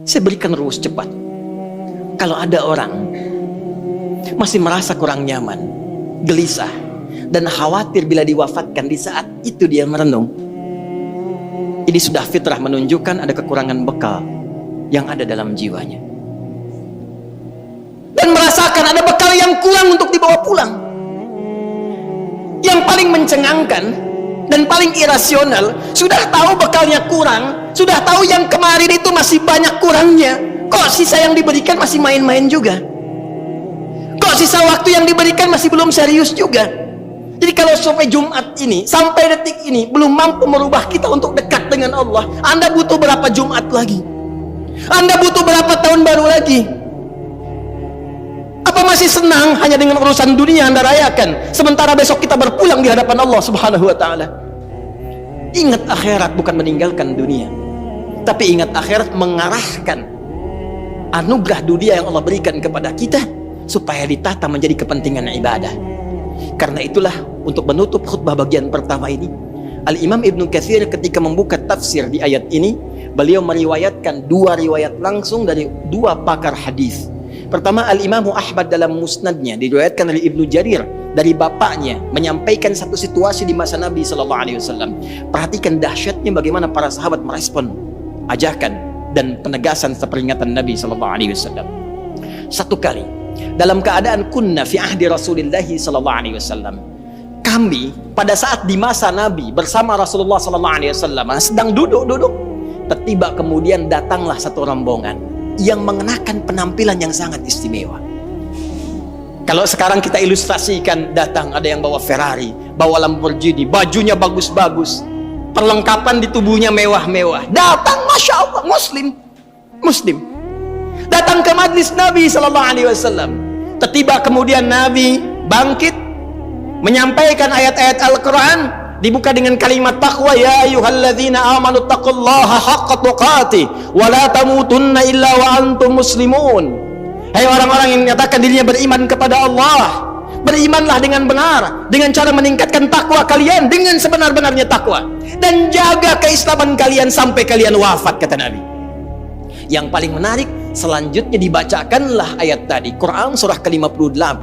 Saya berikan rumus cepat. Kalau ada orang masih merasa kurang nyaman, gelisah, dan khawatir bila diwafatkan, di saat itu dia merenung, ini sudah fitrah menunjukkan ada kekurangan bekal yang ada dalam jiwanya, dan merasakan ada bekal yang kurang untuk dibawa pulang. Yang paling mencengangkan dan paling irasional, sudah tahu bekalnya kurang, sudah tahu yang kemarin itu masih banyak kurangnya, kok sisa yang diberikan masih main-main juga, kok sisa waktu yang diberikan masih belum serius juga. Jadi kalau sampai Jumat ini, sampai detik ini belum mampu merubah kita untuk dekat dengan Allah, Anda butuh berapa Jumat lagi? Anda butuh berapa tahun baru lagi? Apa masih senang hanya dengan urusan dunia Anda rayakan, sementara besok kita berpulang di hadapan Allah Subhanahu wa ta'ala? Ingat akhirat bukan meninggalkan dunia, tapi ingat akhirat mengarahkan anugerah dunia yang Allah berikan kepada kita supaya ditata menjadi kepentingan ibadah. Karena itulah, untuk menutup khutbah bagian pertama ini, Al-Imam Ibnu Katsir ketika membuka tafsir di ayat ini, beliau meriwayatkan dua riwayat langsung dari dua pakar hadis. Pertama, Al-Imam Ahmad dalam musnadnya diriwayatkan oleh Ibnu Jarir dari bapaknya menyampaikan satu situasi di masa Nabi SAW. Perhatikan dahsyatnya bagaimana para sahabat merespon ajakan dan penegasan seperingatan Nabi SAW. Satu kali, dalam keadaan kunna fi ahdi Rasulullah SAW, kami pada saat di masa Nabi bersama Rasulullah SAW sedang duduk-duduk, tiba kemudian datanglah satu rombongan yang mengenakan penampilan yang sangat istimewa. Kalau sekarang kita ilustrasikan, datang ada yang bawa Ferrari, bawa Lamborghini, bajunya bagus-bagus, perlengkapan di tubuhnya mewah-mewah, datang, Masya Allah, Muslim datang ke majlis Nabi SAW. Tiba kemudian Nabi bangkit menyampaikan ayat-ayat Al-Quran, dibuka dengan kalimat taqwa, ya ayyuhalladzina amanu taqullaha haqqa tuqatih wa la tamutunna illa wa antum muslimun. Hai orang-orang yang menyatakan dirinya beriman kepada Allah, berimanlah dengan benar, dengan cara meningkatkan takwa kalian dengan sebenar-benarnya takwa, dan jaga keislaman kalian sampai kalian wafat, kata Nabi. Yang paling menarik, selanjutnya dibacakanlah ayat tadi, Quran surah ke-58,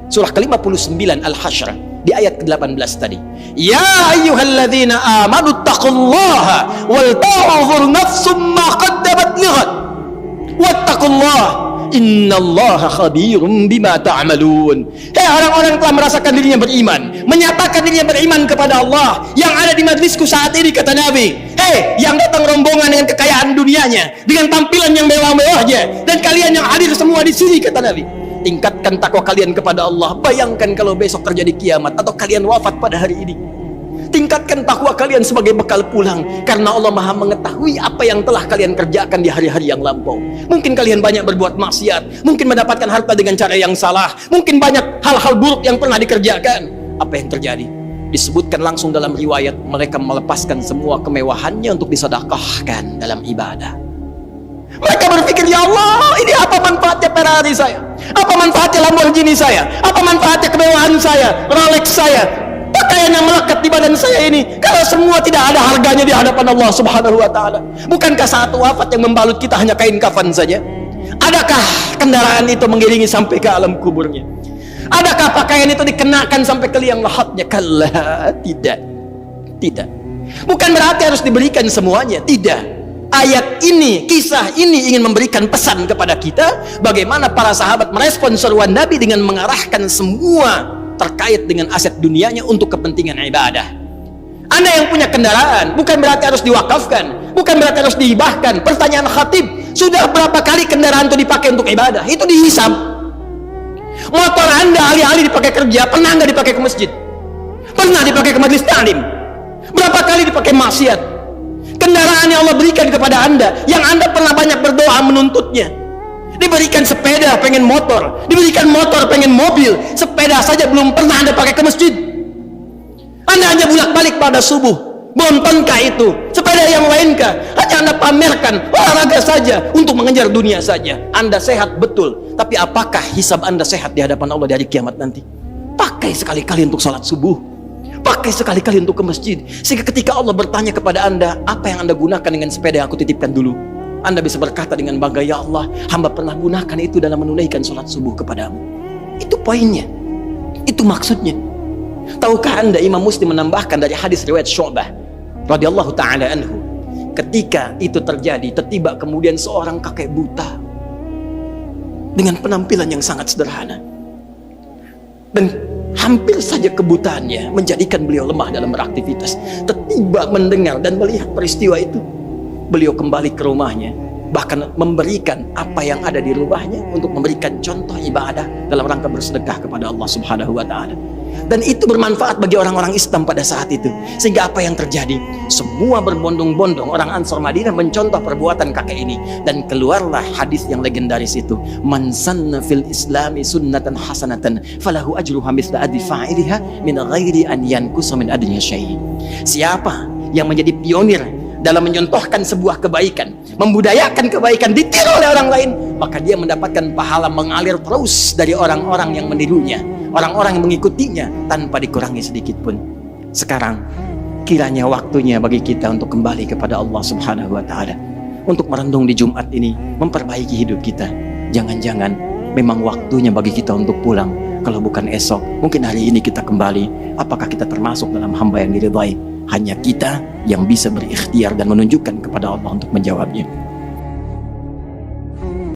surah ke-59 Al-Hasyr, di ayat ke-18 tadi. Ya ayyuhalladzina amanu taqullaha wal tanzur nafsum ma qaddamat lighad wattaqullaha innallaha khabirum bima ta'malun. Hei orang-orang yang telah merasakan dirinya beriman, menyatakan dirinya beriman kepada Allah, yang ada di majlisku saat ini, kata Nabi. Hei yang datang rombongan dengan kekayaan dunianya, dengan tampilan yang mewah-mewahnya, dan kalian yang hadir semua di sini, kata Nabi, tingkatkan takwa kalian kepada Allah. Bayangkan kalau besok terjadi kiamat atau kalian wafat pada hari ini. Tingkatkan takwa kalian sebagai bekal pulang, karena Allah Maha mengetahui apa yang telah kalian kerjakan di hari-hari yang lampau. Mungkin kalian banyak berbuat maksiat, mungkin mendapatkan harta dengan cara yang salah, mungkin banyak hal-hal buruk yang pernah dikerjakan. Apa yang terjadi? Disebutkan langsung dalam riwayat, mereka melepaskan semua kemewahannya untuk disedekahkan dalam ibadah. Mereka berpikir, ya Allah, ini apa manfaatnya Ferrari saya? Apa manfaatnya Lamborghini saya? Apa manfaatnya kemewahan saya, Rolex saya, pakaian yang melekat di badan saya ini, kalau semua tidak ada harganya di hadapan Allah Subhanahu wa ta'ala? Bukankah saat wafat yang membalut kita hanya kain kafan saja? Adakah kendaraan itu mengiringi sampai ke alam kuburnya? Adakah pakaian itu dikenakan sampai ke liang lahatnya? Kalla, tidak. Bukan berarti harus diberikan semuanya, tidak. Ayat ini, kisah ini ingin memberikan pesan kepada kita bagaimana para sahabat merespon seruan Nabi dengan mengarahkan semua terkait dengan aset dunianya untuk kepentingan ibadah. Anda yang punya kendaraan bukan berarti harus diwakafkan, bukan berarti harus dihibahkan. Pertanyaan khatib, sudah berapa kali kendaraan itu dipakai untuk ibadah? Itu dihisab. Motor Anda alih-alih dipakai kerja, pernah nggak dipakai ke masjid? Pernah dipakai ke majelis ta'lim? Berapa kali dipakai maksiat? Kendaraan yang Allah berikan kepada Anda, yang Anda pernah banyak berdoa menuntutnya, diberikan sepeda pengen motor, diberikan motor pengen mobil, sepeda saja belum pernah Anda pakai ke masjid. Anda hanya bolak-balik pada subuh, bontonkah itu? Sepeda yang lainkah? Hanya Anda pamerkan, olahraga saja, untuk mengejar dunia saja. Anda sehat betul, tapi apakah hisab Anda sehat di hadapan Allah di hari kiamat nanti? Pakai sekali-kali untuk salat subuh, pakai sekali-kali untuk ke masjid, sehingga ketika Allah bertanya kepada Anda, apa yang Anda gunakan dengan sepeda yang aku titipkan dulu? Anda bisa berkata dengan bangga, ya Allah, hamba pernah gunakan itu dalam menunaikan sholat subuh kepadamu. Itu poinnya, itu maksudnya. Tahukah Anda Imam Muslim menambahkan dari hadis riwayat Syu'bah radhiyallahu ta'ala anhu, ketika itu terjadi, tertiba kemudian seorang kakek buta dengan penampilan yang sangat sederhana, dan hampir saja kebutaannya menjadikan beliau lemah dalam beraktivitas. Tertiba mendengar dan melihat peristiwa itu, beliau kembali ke rumahnya, bahkan memberikan apa yang ada di rumahnya untuk memberikan contoh ibadah dalam rangka bersedekah kepada Allah Subhanahu wa ta'ala. Dan itu bermanfaat bagi orang-orang Islam pada saat itu. Sehingga apa yang terjadi? Semua berbondong-bondong orang Ansar Madinah mencontoh perbuatan kakek ini, dan keluarlah hadis yang legendaris itu, man sanna fil islami sunnatan hasanatan falahu ajruha mithla ajri fa'iliha min ghairi an yankusa min adnya syai'. Siapa yang menjadi pionir dalam menyontohkan sebuah kebaikan, membudayakan kebaikan, ditiru oleh orang lain, maka dia mendapatkan pahala mengalir terus dari orang-orang yang menirunya, orang-orang yang mengikutinya, tanpa dikurangi sedikit pun. Sekarang kiranya waktunya bagi kita untuk kembali kepada Allah Subhanahu wa ta'ala, untuk merenung di Jumat ini, memperbaiki hidup kita. Jangan-jangan memang waktunya bagi kita untuk pulang. Kalau bukan esok, mungkin hari ini kita kembali. Apakah kita termasuk dalam hamba yang diridhai? Hanya kita yang bisa berikhtiar dan menunjukkan kepada Allah untuk menjawabnya.